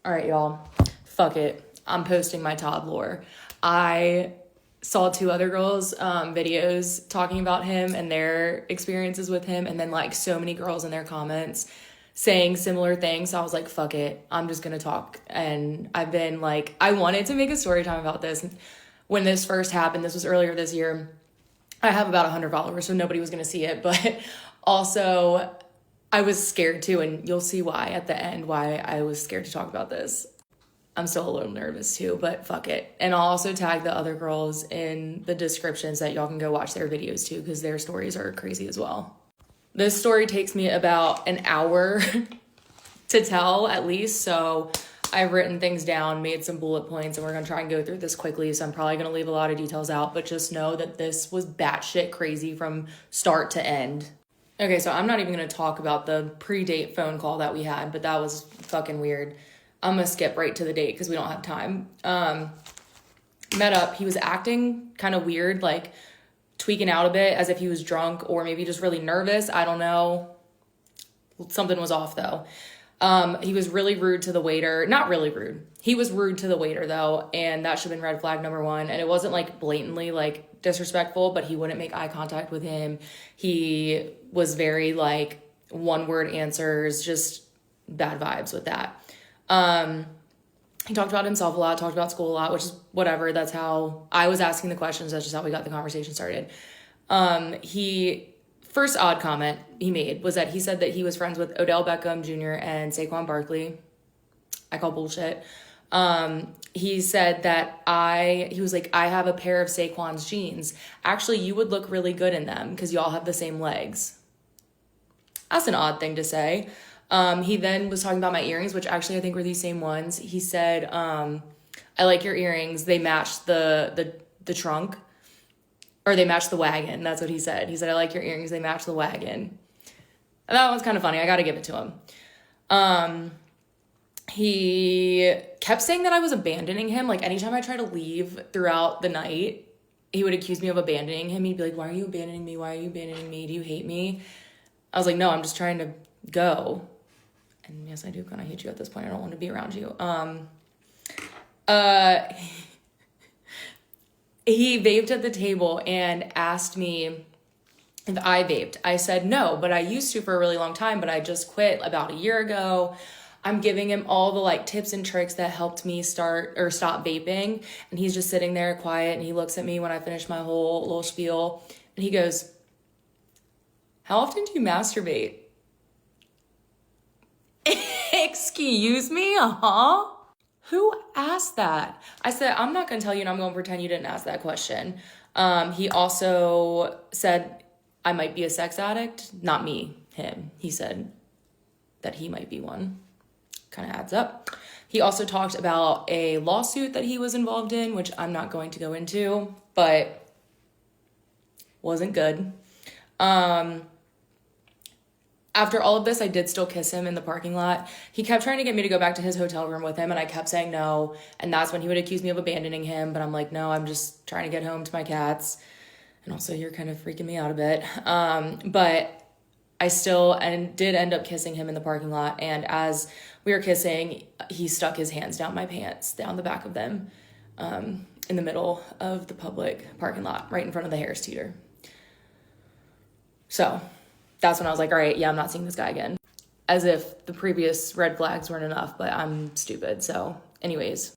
All right, y'all. Fuck it. I'm posting my Todd lore. I saw two other girls' videos talking about him and their experiences with him, and then like so many girls in their comments saying similar things. So I was like, fuck it. I'm just gonna talk. And I've been like, I wanted to make a story time about this. When this first happened, this was earlier this year, I have about 100 followers, so nobody was gonna see it. But also, I was scared too, and you'll see why at the end, why I was scared to talk about this. I'm still a little nervous too, but fuck it. And I'll also tag the other girls in the descriptions that y'all can go watch their videos too, because their stories are crazy as well. This story takes me about an hour to tell at least, so I've written things down, made some bullet points, and we're gonna try and go through this quickly, so I'm probably gonna leave a lot of details out, but just know that this was batshit crazy from start to end. Okay, so I'm not even going to talk about the pre-date phone call that we had, but that was fucking weird. I'm going to skip right to the date because we don't have time. Met up. He was acting kind of weird, like tweaking out a bit as if he was drunk or maybe just really nervous. I don't know. Something was off, though. He was really rude to the waiter. Not really rude. He was rude to the waiter, though, and that should have been red flag number one. And it wasn't, like, blatantly, like, disrespectful, but he wouldn't make eye contact with him. He was very, like, one-word answers, just bad vibes with that. He talked about himself a lot, talked about school a lot, which is whatever. That's how I was asking the questions. That's just how we got the conversation started. First odd comment he made was that he said that he was friends with Odell Beckham Jr. and Saquon Barkley. I call bullshit. He said that he was like, I have a pair of Saquon's jeans. Actually, you would look really good in them because y'all have the same legs. That's an odd thing to say. He then was talking about my earrings, which actually I think were these same ones. He said, I like your earrings. They match the trunk. Or they match the wagon. That's what he said. He said, I like your earrings. They match the wagon. And that one's kind of funny. I got to give it to him. He kept saying that I was abandoning him. Like, anytime I try to leave throughout the night, he would accuse me of abandoning him. He'd be like, why are you abandoning me? Why are you abandoning me? Do you hate me? I was like, no, I'm just trying to go. And yes, I do kind of hate you at this point. I don't want to be around you. He vaped at the table and asked me if I vaped. I said no, but I used to for a really long time, but I just quit about a year ago. I'm giving him all the like tips and tricks that helped me start or stop vaping. And he's just sitting there quiet and he looks at me when I finish my whole little spiel and he goes, how often do you masturbate? Excuse me? Uh-huh. Who asked that? I said, I'm not going to tell you and I'm going to pretend you didn't ask that question. He also said I might be a sex addict. Not me, him. He said that he might be one. Kind of adds up. He also talked about a lawsuit that he was involved in, which I'm not going to go into, but wasn't good. After all of this, I did still kiss him in the parking lot. He kept trying to get me to go back to his hotel room with him, and I kept saying no. And that's when he would accuse me of abandoning him. But I'm like, no, I'm just trying to get home to my cats. And also, you're kind of freaking me out a bit. But I still did end up kissing him in the parking lot. And as we were kissing, he stuck his hands down my pants, down the back of them, in the middle of the public parking lot, right in front of the Harris Teeter. So that's when I was like, all right, yeah, I'm not seeing this guy again. As if the previous red flags weren't enough, but I'm stupid. So anyways.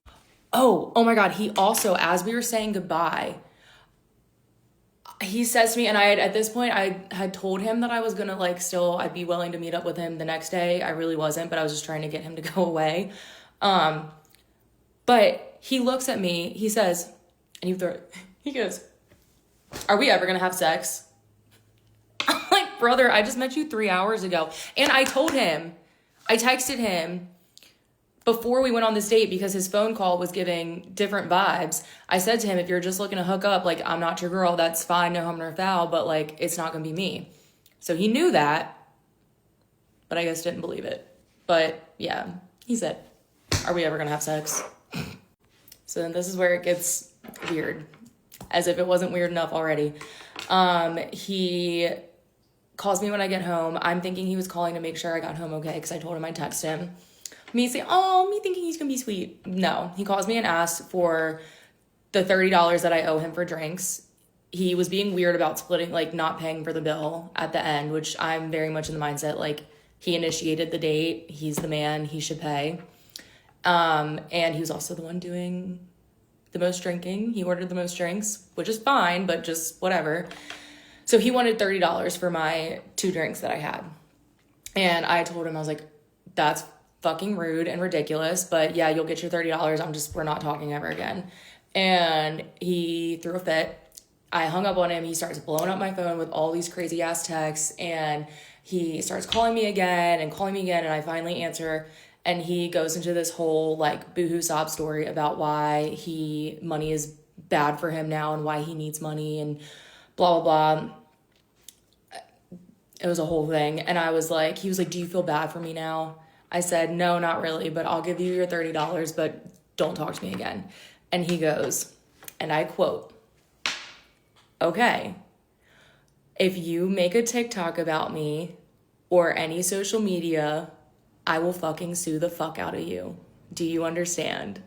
Oh my God. He also, as we were saying goodbye, he says to me, and at this point, I had told him that I was going to I'd be willing to meet up with him the next day. I really wasn't, but I was just trying to get him to go away. But he looks at me, he says, and he goes, are we ever going to have sex? I'm like, brother, I just met you 3 hours ago. And I texted him before we went on this date because his phone call was giving different vibes. I said to him, if you're just looking to hook up, I'm not your girl, that's fine, no harm, no foul, but it's not going to be me. So he knew that, but I guess didn't believe it. But yeah, he said, are we ever going to have sex? So then this is where it gets weird, as if it wasn't weird enough already. He calls me when I get home. I'm thinking he was calling to make sure I got home okay because I told him I'd text him. Me saying, oh, me thinking he's gonna be sweet. No, he calls me and asks for the $30 that I owe him for drinks. He was being weird about splitting, like not paying for the bill at the end, which I'm very much in the mindset, like he initiated the date. He's the man, he should pay. And he was also the one doing the most drinking. He ordered the most drinks, which is fine, but just whatever. So he wanted $30 for my 2 drinks that I had. And I told him, I was like, that's fucking rude and ridiculous, but yeah, you'll get your $30. We're not talking ever again. And he threw a fit. I hung up on him. He starts blowing up my phone with all these crazy ass texts, and he starts calling me again, and I finally answer, and he goes into this whole like boohoo sob story about why money is bad for him now and why he needs money and blah blah blah. It was a whole thing. And he was like, do you feel bad for me now? I said, no, not really, but I'll give you your $30, but don't talk to me again. And he goes, and I quote, okay, if you make a TikTok about me or any social media, I will fucking sue the fuck out of you. Do you understand?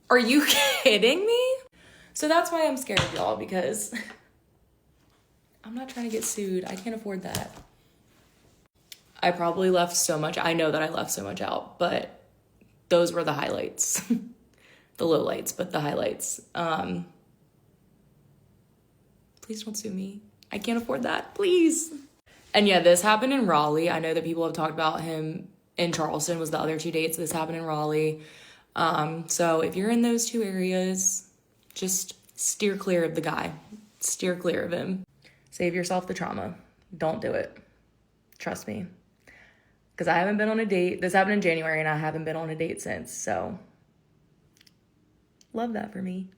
Are you kidding me? So that's why I'm scared of y'all, because I'm not trying to get sued. I can't afford that. I probably left so much. I know that I left so much out, but those were the highlights. The lowlights, but the highlights. Please don't sue me. I can't afford that. Please. And yeah, this happened in Raleigh. I know that people have talked about him in Charleston was the other 2 dates. This happened in Raleigh. So if you're in those 2 areas, just steer clear of the guy. Steer clear of him. Save yourself the trauma. Don't do it. Trust me. Because I haven't been on a date. This happened in January and I haven't been on a date since. So love that for me.